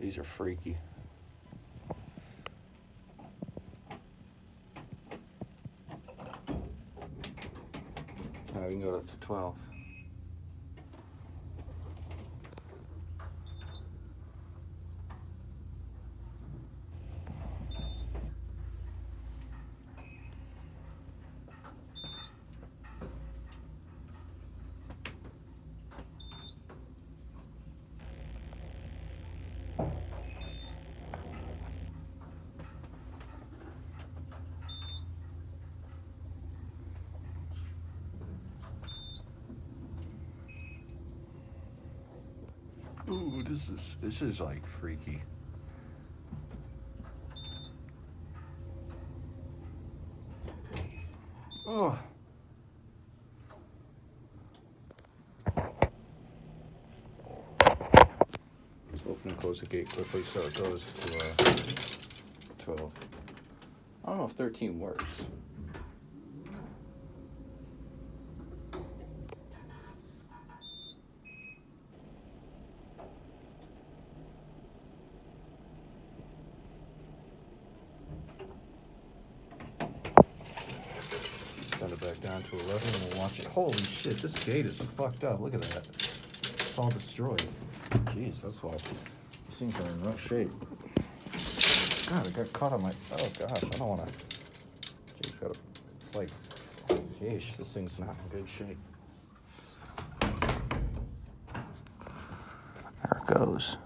These are freaky. Now we can go up to 12. Ooh, this is like freaky. Oh. Let's open and close the gate quickly so it goes to 12. I don't know if 13 works. Set it back down to 11 and we'll watch it. Holy shit, this gate is fucked up. Look at that. It's all destroyed. Jeez, that's why these things are in rough shape. God, it got caught on my... Oh, gosh, I don't want to... Jeez, it's like... Jeez, this thing's not in good shape. There it goes.